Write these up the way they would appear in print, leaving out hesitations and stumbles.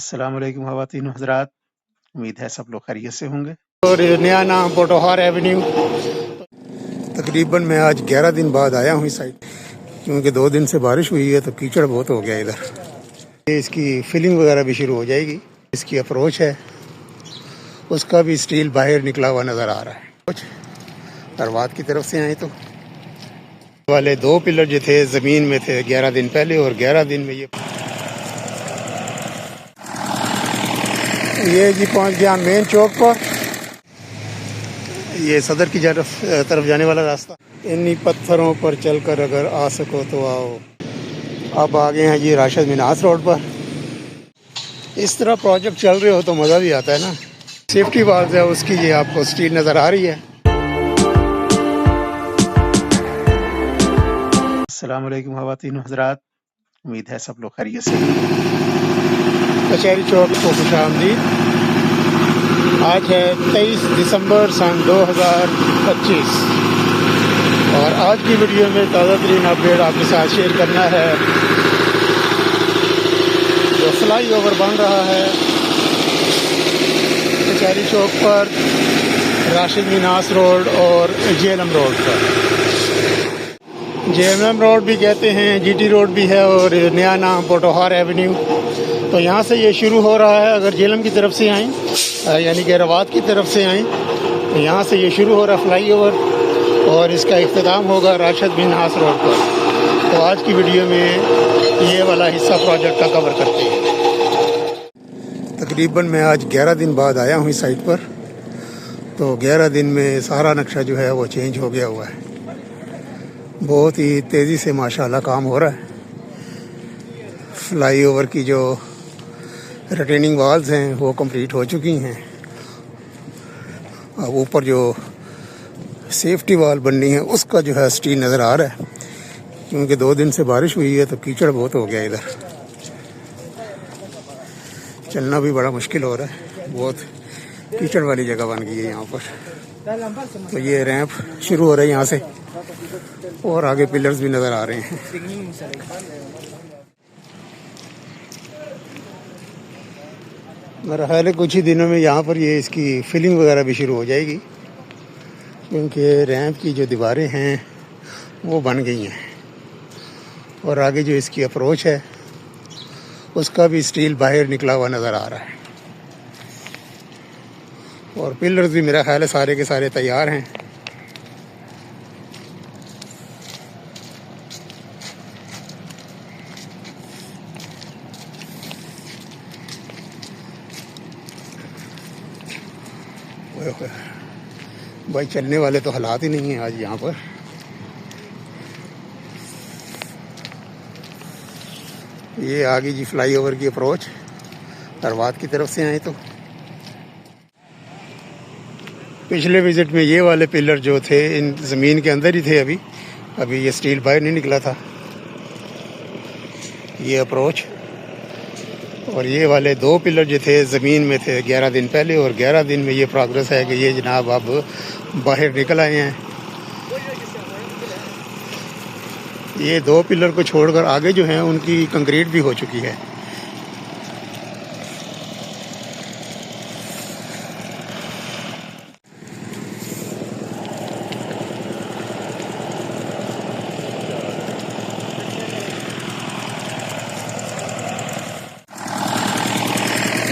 अस्सलाम वालेकुम ख़वातीन हज़रात, उम्मीद है सब लोग खैरियत से होंगे। और नया नाम पोटोहार एवेन्यू। तकरीबन मैं आज 11 दिन बाद आया हूँ इस साइड, क्योंकि 2 दिन से बारिश हुई है तो कीचड़ बहुत हो गया इधर। इसकी फिलिंग वगैरह भी शुरू हो जाएगी। इसकी अप्रोच है, उसका भी स्टील बाहर निकला हुआ नज़र आ रहा है। कुछ तरवात की तरफ से आए तो वाले 2 पिलर जो थे ज़मीन में थे 11 दिन पहले, और 11 दिन में ये जी पहुँच गया मेन चौक पर। ये सदर की तरफ जाने वाला रास्ता। इन्हीं पत्थरों पर चलकर अगर आ सको तो आओ। अब आ गए हैं जी राशिद मिनास रोड पर। इस तरह प्रोजेक्ट चल रहे हो तो मज़ा भी आता है ना। सेफ्टी वाल्व है उसकी, ये आपको स्टील नज़र आ रही है। अस्सलाम वालेकुम ख़वातीन हज़रात, उम्मीद है सब लोग खैरियत से होंगे। कचहरी चौक को खुशामदीद। आज है 23 दिसंबर सन 2025 और आज की वीडियो में ताज़ा तरीन अपडेट आपके साथ शेयर करना है। जो फ्लाई ओवर बन रहा है कचहरी चौक पर, राशिद मिनास रोड और जेएलएम रोड पर। जेएलएम रोड भी कहते हैं, जीटी रोड भी है, और नया नाम पोटोहार एवेन्यू। तो यहाँ से ये शुरू हो रहा है। अगर जेएलएम की तरफ से आएँ, यानी कि रवात की तरफ से आएँ, तो यहाँ से ये शुरू हो रहा है फ्लाई ओवर, और इसका इख्तिताम होगा राशिद मिनास रोड पर। तो आज की वीडियो में ये वाला हिस्सा प्रोजेक्ट का कवर करते हैं। तकरीबन मैं आज 11 दिन बाद आया हूँ इस साइट पर। तो 11 दिन में सारा नक्शा जो है वो चेंज हो गया हुआ है। बहुत ही तेज़ी से माशाल्लाह काम हो रहा है। फ्लाई ओवर की जो रिटेनिंग वॉल्स हैं वो कंप्लीट हो चुकी हैं। अब ऊपर जो सेफ्टी वॉल बननी है उसका जो है स्टील नज़र आ रहा है, क्योंकि 2 दिन से बारिश हुई है तो कीचड़ बहुत हो गया इधर। चलना भी बड़ा मुश्किल हो रहा है, बहुत कीचड़ वाली जगह बन गई है यहाँ पर। तो ये रैंप शुरू हो रहा है यहाँ से, और आगे पिलर्स भी नज़र आ रहे हैं। मेरा ख्याल है कुछ ही दिनों में यहाँ पर ये इसकी फिलिंग वगैरह भी शुरू हो जाएगी, क्योंकि रैंप की जो दीवारें हैं वो बन गई हैं, और आगे जो इसकी अप्रोच है उसका भी स्टील बाहर निकला हुआ नज़र आ रहा है। और पिलर्स भी मेरा ख्याल है सारे के सारे तैयार हैं। भाई चलने वाले तो हालात ही नहीं हैं आज यहाँ पर। ये आगे जी फ्लाई ओवर की अप्रोच तरवात की तरफ से आए तो पिछले विज़िट में ये वाले पिलर जो थे इन ज़मीन के अंदर ही थे। अभी ये स्टील बाहर नहीं निकला था। ये अप्रोच और ये वाले 2 पिलर जो थे ज़मीन में थे 11 दिन पहले, और 11 दिन में ये प्रोग्रेस है कि ये जनाब अब बाहर निकल आए हैं। ये 2 पिलर को छोड़कर आगे जो हैं उनकी कंक्रीट भी हो चुकी है।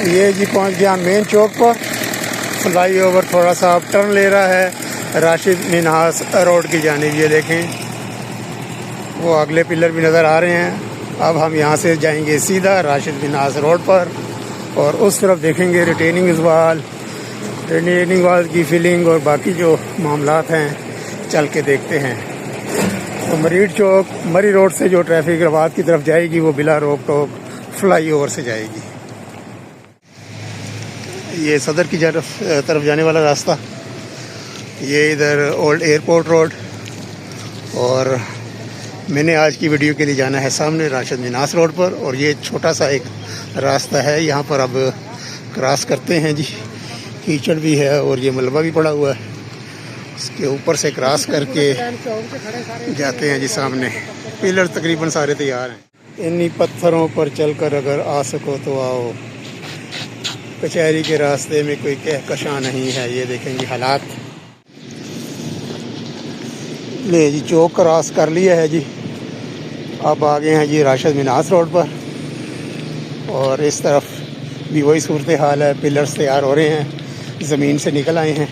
ये जी पहुंच गया मेन चौक पर। फ्लाई ओवर थोड़ा सा अब टर्न ले रहा है राशिद मिनास रोड की जानिब। ये देखें, वो अगले पिलर भी नज़र आ रहे हैं। अब हम यहाँ से जाएंगे सीधा राशिद मिनास रोड पर, और उस तरफ देखेंगे रिटेनिंग वाल की फिलिंग और बाकी जो मामलात हैं चल के देखते हैं। तो मरी रोड से जो ट्रैफिक रवात की तरफ जाएगी वो बिला रोक टोक फ्लाई ओवर से जाएगी। ये सदर की तरफ जाने वाला रास्ता। ये इधर ओल्ड एयरपोर्ट रोड, और मैंने आज की वीडियो के लिए जाना है सामने राशिद मिनास रोड पर। और ये छोटा सा एक रास्ता है, यहाँ पर अब क्रॉस करते हैं जी। कीचड़ भी है और ये मलबा भी पड़ा हुआ है, इसके ऊपर से क्रॉस करके जाते हैं जी सामने। पिलर तकरीबन सारे तैयार हैं। इन्हीं पत्थरों पर चलकर अगर आ सको तो आओ। कचहरी के रास्ते में कोई कहकशां नहीं है। ये देखेंगे हालात। ले जी चौक क्रॉस कर लिया है जी। अब आ गए हैं जी राशिद मिनास रोड पर और इस तरफ भी वही सूरत हाल है। पिलर्स तैयार हो रहे हैं, ज़मीन से निकल आए हैं।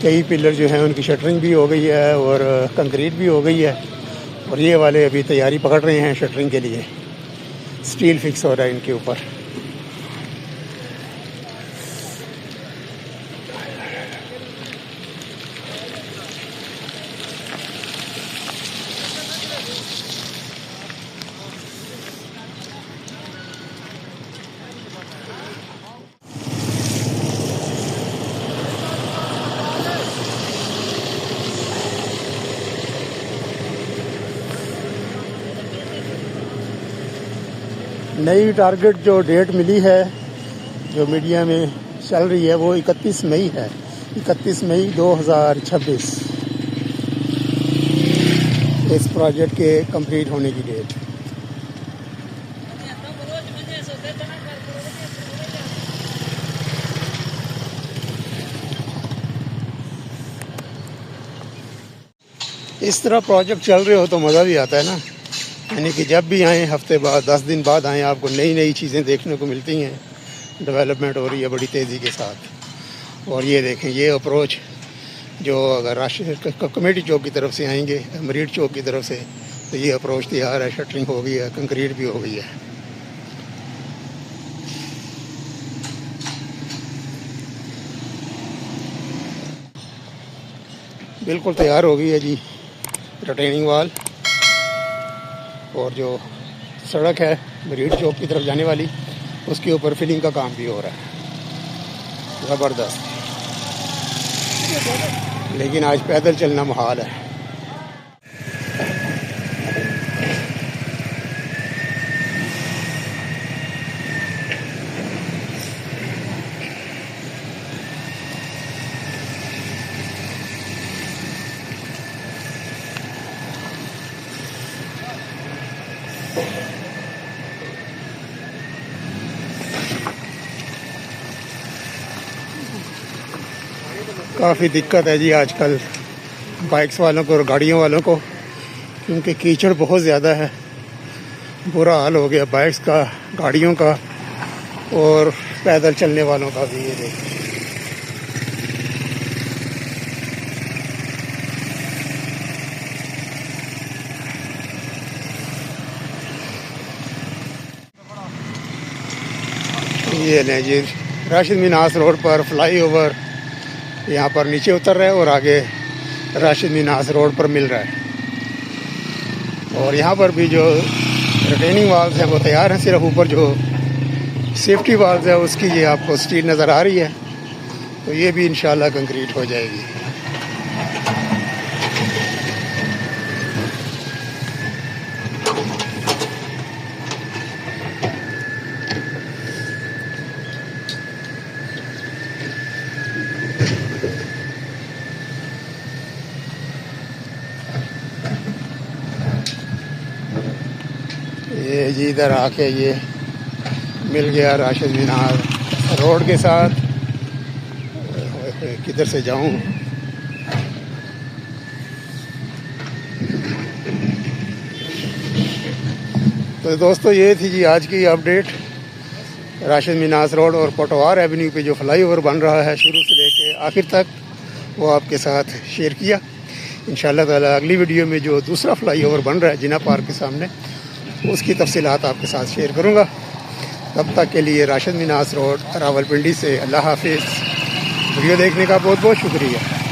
कई पिलर जो हैं उनकी शटरिंग भी हो गई है और कंक्रीट भी हो गई है और ये वाले अभी तैयारी पकड़ रहे हैं शटरिंग के लिए। स्टील फिक्स हो रहा है इनके ऊपर। नई टारगेट जो डेट मिली है, जो मीडिया में चल रही है, वो 31 मई है। 31 मई 2026 इस प्रोजेक्ट के कंप्लीट होने की डेट। इस तरह प्रोजेक्ट चल रहे हो तो मज़ा भी आता है ना। यानी कि जब भी आएँ हफ्ते बाद 10 दिन बाद आएँ, आपको नई नई चीज़ें देखने को मिलती हैं। डेवलपमेंट हो रही है बड़ी तेज़ी के साथ। और ये देखें, ये अप्रोच जो अगर राष्ट्रीय कमेटी चौक की तरफ से आएंगे, मरीड चौक की तरफ से, तो ये अप्रोच तैयार है। शटरिंग हो गई है, कंक्रीट भी हो गई है। बिल्कुल तैयार हो गई है जी रिटेनिंग वाल। और जो सड़क है मरीड चौक की तरफ जाने वाली, उसके ऊपर फिलिंग का काम भी हो रहा है। ज़बरदस्त। लेकिन आज पैदल चलना मुहाल है। काफ़ी दिक्कत है जी आजकल बाइक्स वालों को और गाड़ियों वालों को, क्योंकि कीचड़ बहुत ज़्यादा है। बुरा हाल हो गया बाइक्स का, गाड़ियों का और पैदल चलने वालों का भी। ये देखिए, ये नहीं जी राशिद मिनास रोड पर फ्लाईओवर यहाँ पर नीचे उतर रहा है और आगे राशिद मिनास रोड पर मिल रहा है। और यहाँ पर भी जो रिटेनिंग वाल्स हैं वो तैयार हैं। सिर्फ ऊपर जो सेफ्टी वाल्स है उसकी ये आपको स्टील नज़र आ रही है, तो ये भी इंशाल्लाह कंक्रीट हो जाएगी। ये जी इधर आके ये मिल गया राशिद मिनास रोड के साथ। किधर से जाऊं? तो दोस्तों ये थी जी आज की अपडेट। राशिद मिनास रोड और पटवार एवेन्यू पे जो फ्लाईओवर बन रहा है शुरू से लेके आखिर तक, वो आपके साथ शेयर किया। इंशाल्लाह ताला अगली वीडियो में जो दूसरा फ्लाईओवर बन रहा है जिना पार्क के सामने, उसकी तफसीलात आपके साथ शेयर करूँगा। तब तक के लिए राशिद मिनास रोड रावलपिंडी से अल्लाह हाफिज़। वीडियो देखने का बहुत बहुत शुक्रिया।